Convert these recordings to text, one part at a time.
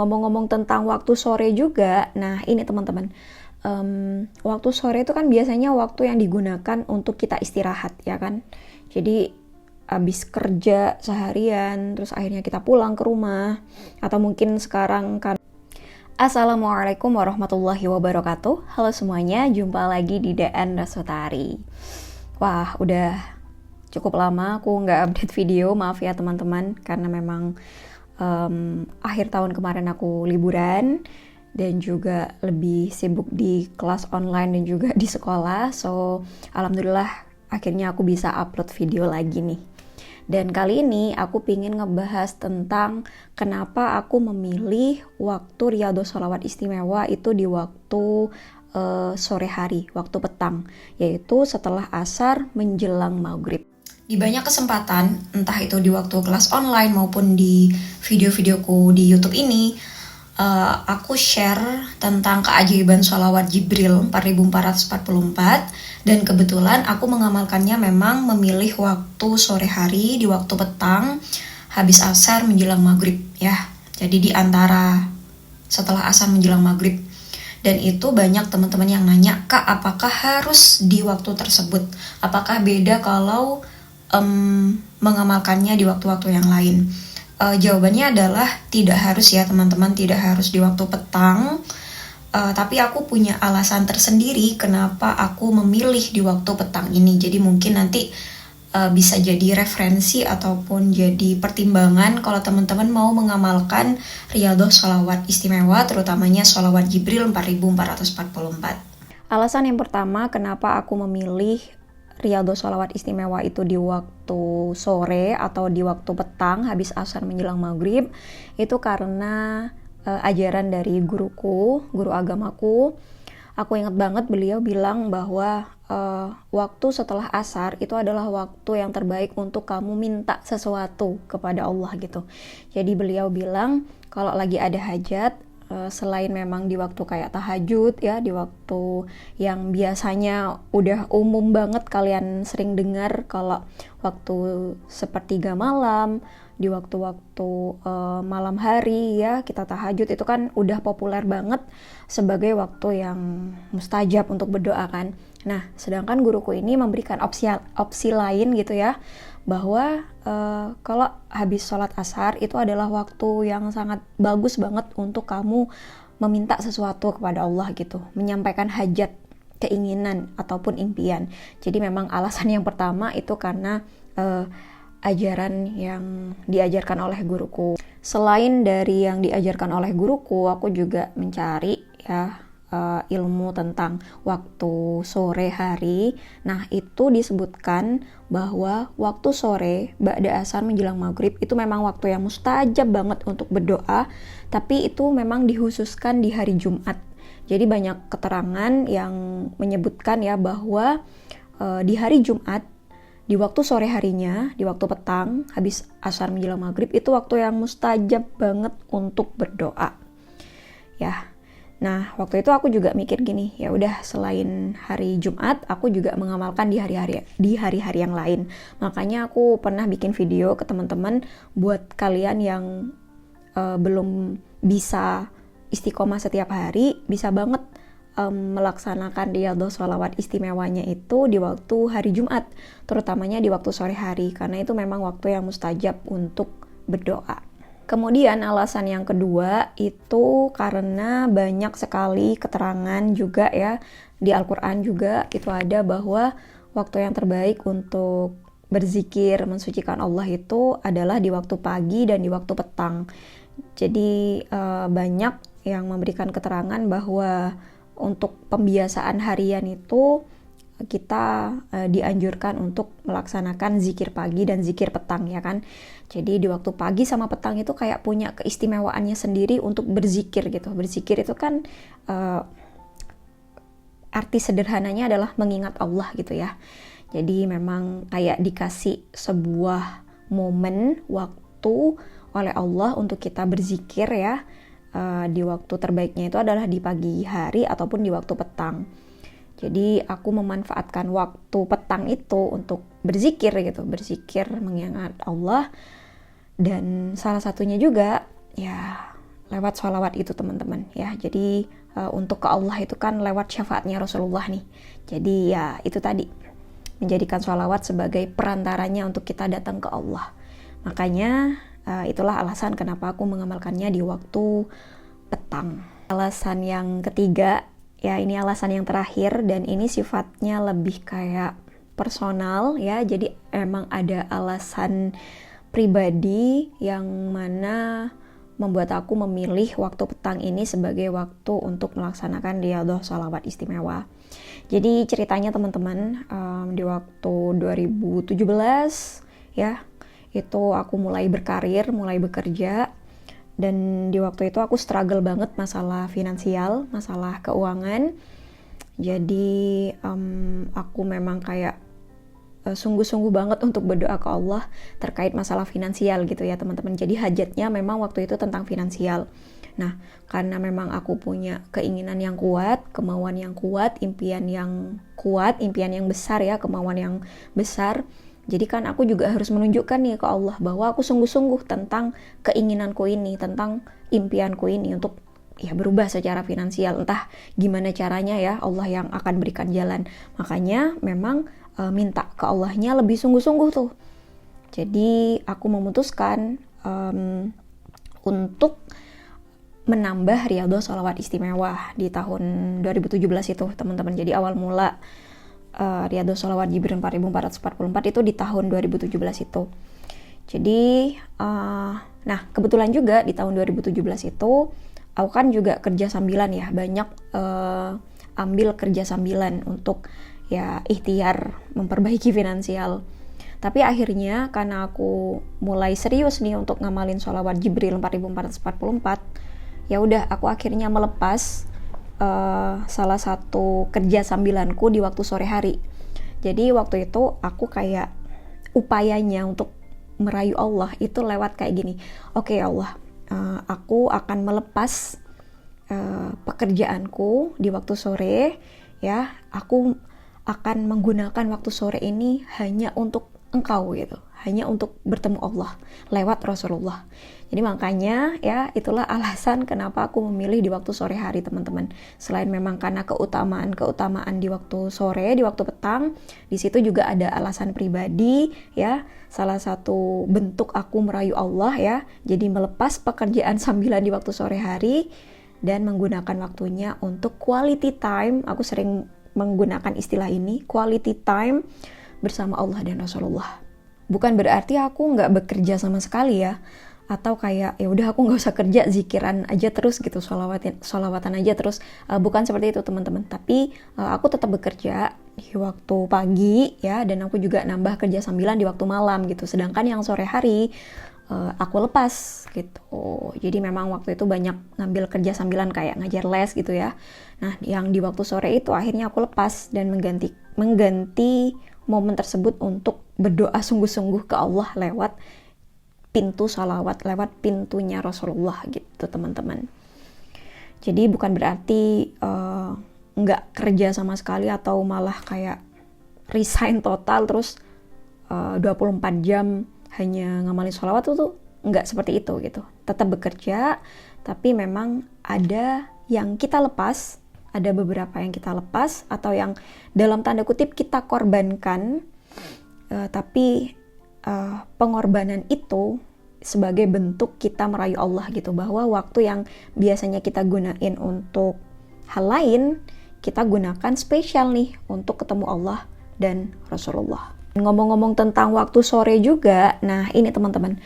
Ngomong-ngomong tentang waktu sore juga, nah ini teman-teman, waktu sore itu kan biasanya waktu yang digunakan untuk kita istirahat ya kan. Jadi abis kerja seharian, terus akhirnya kita pulang ke rumah, atau mungkin sekarang kan. Assalamualaikum warahmatullahi wabarakatuh. Halo semuanya, jumpa lagi di Daan Rasutari. Wah, udah cukup lama aku nggak update video, maaf ya teman-teman, karena memang akhir tahun kemarin aku liburan dan juga lebih sibuk di kelas online dan juga di sekolah. So, alhamdulillah akhirnya aku bisa upload video lagi nih. Dan kali ini aku pingin ngebahas tentang kenapa aku memilih waktu Riyadhus Sholawat Istimewa itu di waktu sore hari, waktu petang, yaitu setelah asar menjelang maghrib. Di banyak kesempatan, entah itu di waktu kelas online maupun di video-videoku di YouTube ini, aku share tentang keajaiban sholawat Jibril 4444, dan kebetulan aku mengamalkannya memang memilih waktu sore hari di waktu petang habis asar menjelang maghrib ya. Jadi di antara setelah asar menjelang maghrib. Dan itu banyak teman-teman yang nanya, Kak, apakah harus di waktu tersebut? Apakah beda kalau mengamalkannya di waktu-waktu yang lain? Jawabannya adalah tidak harus ya teman-teman, tidak harus di waktu petang. Tapi aku punya alasan tersendiri kenapa aku memilih di waktu petang ini. Jadi mungkin nanti bisa jadi referensi ataupun jadi pertimbangan kalau teman-teman mau mengamalkan Riyadhus Sholawat Istimewa, terutamanya Sholawat Jibril 4444. Alasan yang pertama kenapa aku memilih Riyadhus Sholawat Istimewa itu di waktu sore atau di waktu petang habis asar menjelang maghrib, itu karena ajaran dari guruku, guru agamaku. Aku ingat banget beliau bilang bahwa waktu setelah asar itu adalah waktu yang terbaik untuk kamu minta sesuatu kepada Allah gitu. Jadi beliau bilang kalau lagi ada hajat, selain memang di waktu kayak tahajud ya, di waktu yang biasanya udah umum banget kalian sering dengar, kalau waktu sepertiga malam, di waktu-waktu malam hari ya kita tahajud, itu kan udah populer banget sebagai waktu yang mustajab untuk berdoa kan. Nah, sedangkan guruku ini memberikan opsi lain gitu ya, bahwa kalau habis sholat asar itu adalah waktu yang sangat bagus banget untuk kamu meminta sesuatu kepada Allah gitu, menyampaikan hajat, keinginan ataupun impian. Jadi memang alasan yang pertama itu karena ajaran yang diajarkan oleh guruku. Selain dari yang diajarkan oleh guruku, aku juga mencari ya ilmu tentang waktu sore hari. Nah, itu disebutkan bahwa waktu sore ba'da asar menjelang maghrib itu memang waktu yang mustajab banget untuk berdoa, tapi itu memang dikhususkan di hari Jumat. Jadi banyak keterangan yang menyebutkan ya bahwa di hari Jumat, di waktu sore harinya, di waktu petang habis asar menjelang maghrib, itu waktu yang mustajab banget untuk berdoa ya. Nah, waktu itu aku juga mikir gini, ya udah selain hari Jumat, aku juga mengamalkan di hari-hari yang lain. Makanya aku pernah bikin video ke teman-teman buat kalian yang belum bisa istiqomah setiap hari, bisa banget melaksanakan Riyadhus Sholawat Istimewanya itu di waktu hari Jumat, terutamanya di waktu sore hari, karena itu memang waktu yang mustajab untuk berdoa. Kemudian alasan yang kedua itu karena banyak sekali keterangan juga ya, di Al-Quran juga itu ada bahwa waktu yang terbaik untuk berzikir, mensucikan Allah itu adalah di waktu pagi dan di waktu petang. Jadi banyak yang memberikan keterangan bahwa untuk pembiasaan harian itu kita dianjurkan untuk melaksanakan zikir pagi dan zikir petang ya kan. Jadi di waktu pagi sama petang itu kayak punya keistimewaannya sendiri untuk berzikir gitu. Berzikir itu kan arti sederhananya adalah mengingat Allah gitu ya. Jadi memang kayak dikasih sebuah momen waktu oleh Allah untuk kita berzikir ya. Di waktu terbaiknya itu adalah di pagi hari ataupun di waktu petang. Jadi aku memanfaatkan waktu petang itu untuk berzikir gitu, berzikir mengingat Allah. Dan salah satunya juga ya lewat sholawat itu teman-teman ya. Jadi untuk ke Allah itu kan lewat syafaatnya Rasulullah nih. Jadi ya itu tadi, menjadikan sholawat sebagai perantaranya untuk kita datang ke Allah. Makanya itulah alasan kenapa aku mengamalkannya di waktu petang. Alasan yang ketiga, ya ini alasan yang terakhir, dan ini sifatnya lebih kayak personal ya. Jadi emang ada alasan pribadi yang mana membuat aku memilih waktu petang ini sebagai waktu untuk melaksanakan riyadhah sholawat istimewa. Jadi ceritanya teman-teman, di waktu 2017 ya, itu aku mulai berkarir, mulai bekerja. Dan di waktu itu aku struggle banget masalah finansial, masalah keuangan. Jadi aku memang kayak sungguh-sungguh banget untuk berdoa ke Allah terkait masalah finansial gitu ya teman-teman. Jadi hajatnya memang waktu itu tentang finansial. Nah, karena memang aku punya keinginan yang kuat, kemauan yang kuat, impian yang kuat, impian yang besar ya, kemauan yang besar. Jadi kan aku juga harus menunjukkan nih ke Allah bahwa aku sungguh-sungguh tentang keinginanku ini, tentang impianku ini untuk ya berubah secara finansial. Entah gimana caranya ya, Allah yang akan berikan jalan. Makanya memang minta ke Allahnya lebih sungguh-sungguh tuh. Jadi aku memutuskan untuk menambah riyadhah sholawat istimewa di tahun 2017 itu teman-teman. Jadi awal mula riyadhah sholawat Jibril 4444 itu di tahun 2017 itu. Jadi nah kebetulan juga di tahun 2017 itu aku kan juga kerja sambilan ya, banyak ambil kerja sambilan untuk ya ikhtiar memperbaiki finansial. Tapi akhirnya karena aku mulai serius nih untuk ngamalin sholawat Jibril 4444, ya udah aku akhirnya melepas salah satu kerja sambilanku di waktu sore hari. Jadi waktu itu aku kayak upayanya untuk merayu Allah itu lewat kayak gini. Oke, Allah, aku akan melepas pekerjaanku di waktu sore ya. Aku akan menggunakan waktu sore ini hanya untuk Engkau gitu, hanya untuk bertemu Allah lewat Rasulullah. Jadi makanya ya itulah alasan kenapa aku memilih di waktu sore hari teman-teman. Selain memang karena keutamaan di waktu sore, di waktu petang, di situ juga ada alasan pribadi ya. Salah satu bentuk aku merayu Allah ya. Jadi melepas pekerjaan sambilan di waktu sore hari dan menggunakan waktunya untuk quality time. Aku sering menggunakan istilah ini, quality time bersama Allah dan Rasulullah. Bukan berarti aku nggak bekerja sama sekali ya, atau kayak ya udah aku nggak usah kerja, zikiran aja terus gitu, sholawatan aja terus. Bukan seperti itu teman-teman. Tapi aku tetap bekerja di waktu pagi ya, dan aku juga nambah kerja sambilan di waktu malam gitu. Sedangkan yang sore hari aku lepas gitu. Jadi memang waktu itu banyak ngambil kerja sambilan kayak ngajar les gitu ya. Nah, yang di waktu sore itu akhirnya aku lepas dan mengganti momen tersebut untuk berdoa sungguh-sungguh ke Allah lewat pintu sholawat, lewat pintunya Rasulullah gitu teman-teman. Jadi bukan berarti nggak kerja sama sekali atau malah kayak resign total terus 24 jam hanya ngamalin sholawat itu nggak seperti itu gitu. Tetap bekerja, tapi memang ada yang kita lepas, ada beberapa yang kita lepas atau yang dalam tanda kutip kita korbankan, tapi pengorbanan itu sebagai bentuk kita merayu Allah gitu, bahwa waktu yang biasanya kita gunain untuk hal lain, kita gunakan spesial nih untuk ketemu Allah dan Rasulullah. Ngomong-ngomong tentang waktu sore juga, nah ini teman-teman,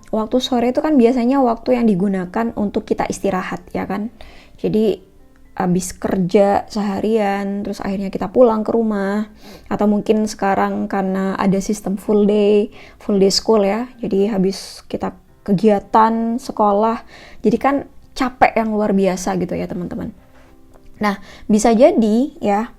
waktu sore itu kan biasanya waktu yang digunakan untuk kita istirahat ya kan. Jadi habis kerja seharian, terus akhirnya kita pulang ke rumah, atau mungkin sekarang karena ada sistem full day school ya, jadi habis kita kegiatan sekolah, jadi kan capek yang luar biasa gitu ya teman-teman. Nah bisa jadi ya,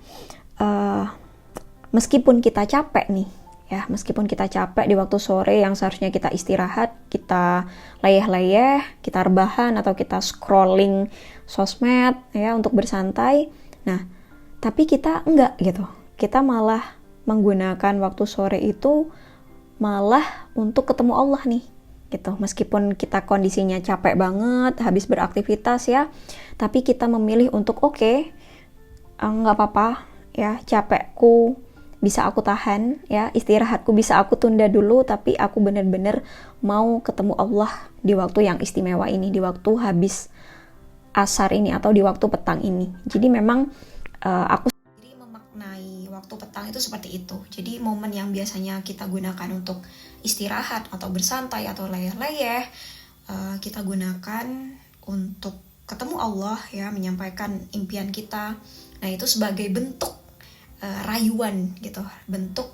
meskipun kita capek nih ya, meskipun kita capek di waktu sore yang seharusnya kita istirahat, kita leyeh-leyeh, kita rebahan atau kita scrolling sosmed ya untuk bersantai. Nah, tapi kita enggak gitu. Kita malah menggunakan waktu sore itu malah untuk ketemu Allah nih. gitu. Meskipun kita kondisinya capek banget, habis beraktivitas ya, tapi kita memilih untuk nggak apa-apa ya, capekku bisa aku tahan ya, istirahatku bisa aku tunda dulu, tapi aku bener-bener mau ketemu Allah di waktu yang istimewa ini, di waktu habis asar ini atau di waktu petang ini. Jadi memang aku memaknai waktu petang itu seperti itu. Jadi momen yang biasanya kita gunakan untuk istirahat atau bersantai atau leyeh-leyeh, kita gunakan untuk ketemu Allah ya, menyampaikan impian kita. Nah itu sebagai bentuk rayuan gitu, bentuk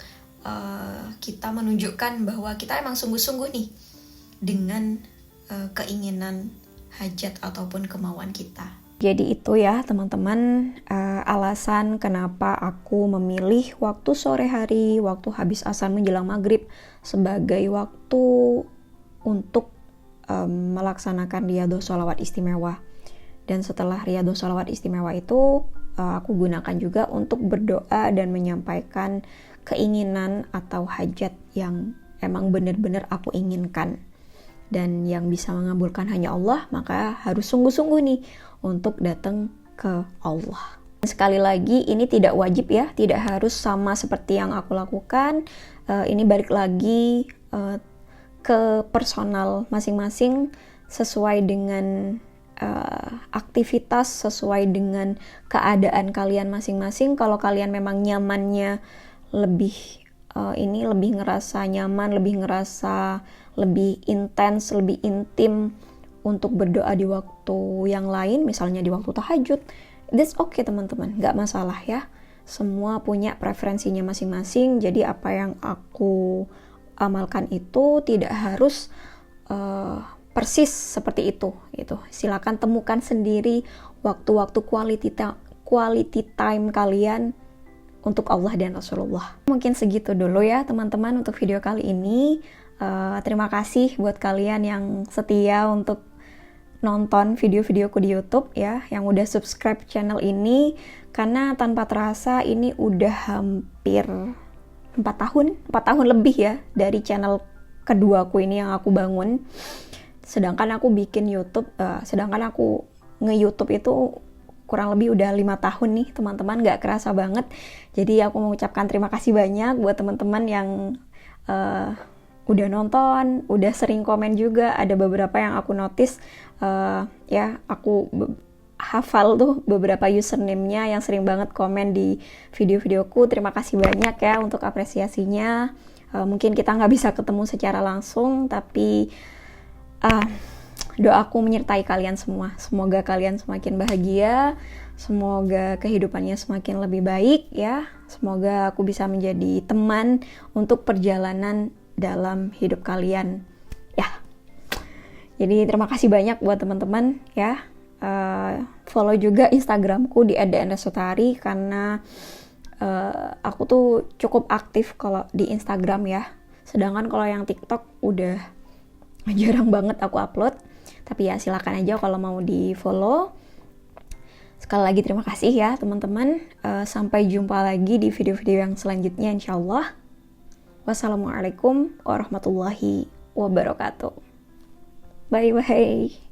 kita menunjukkan bahwa kita emang sungguh-sungguh nih dengan keinginan, hajat ataupun kemauan kita. Jadi itu ya teman-teman, alasan kenapa aku memilih waktu sore hari, waktu habis asar menjelang maghrib sebagai waktu untuk melaksanakan riyadhah sholawat istimewa. Dan setelah riyadhah sholawat istimewa itu, aku gunakan juga untuk berdoa dan menyampaikan keinginan atau hajat yang emang benar-benar aku inginkan. Dan yang bisa mengabulkan hanya Allah, maka harus sungguh-sungguh nih untuk datang ke Allah. Sekali lagi, ini tidak wajib ya, tidak harus sama seperti yang aku lakukan. Ini balik lagi ke personal masing-masing, sesuai dengan aktivitas, sesuai dengan keadaan kalian masing-masing. Kalau kalian memang nyamannya lebih lebih ngerasa nyaman, lebih ngerasa lebih intens, lebih intim untuk berdoa di waktu yang lain, misalnya di waktu tahajud, that's okay teman-teman, gak masalah ya. Semua punya preferensinya masing-masing, jadi apa yang aku amalkan itu tidak harus persis seperti itu gitu. Silakan temukan sendiri waktu-waktu quality time kalian untuk Allah dan Rasulullah. Mungkin segitu dulu ya teman-teman untuk video kali ini. Terima kasih buat kalian yang setia untuk nonton video-videoku di YouTube ya, yang udah subscribe channel ini, karena tanpa terasa ini udah hampir 4 tahun lebih ya dari channel keduaku ini yang aku bangun. Sedangkan aku bikin YouTube, sedangkan aku nge-YouTube itu kurang lebih udah 5 tahun nih teman-teman, gak kerasa banget. Jadi aku mengucapkan terima kasih banyak buat teman-teman yang udah nonton, udah sering komen juga. Ada beberapa yang aku notice, ya aku hafal tuh beberapa username-nya yang sering banget komen di video-videoku. Terima kasih banyak ya untuk apresiasinya. Mungkin kita nggak bisa ketemu secara langsung, tapi doaku menyertai kalian semua. Semoga kalian semakin bahagia, semoga kehidupannya semakin lebih baik ya. Semoga aku bisa menjadi teman untuk perjalanan dalam hidup kalian ya. Jadi terima kasih banyak buat teman-teman ya. Follow juga Instagramku di @dnsutari, karena aku tuh cukup aktif kalau di Instagram ya. Sedangkan kalau yang TikTok udah jarang banget aku upload. Tapi ya silakan aja kalau mau di follow. Sekali lagi terima kasih ya teman-teman. Sampai jumpa lagi di video-video yang selanjutnya insyaallah. Wassalamualaikum warahmatullahi wabarakatuh. Bye bye.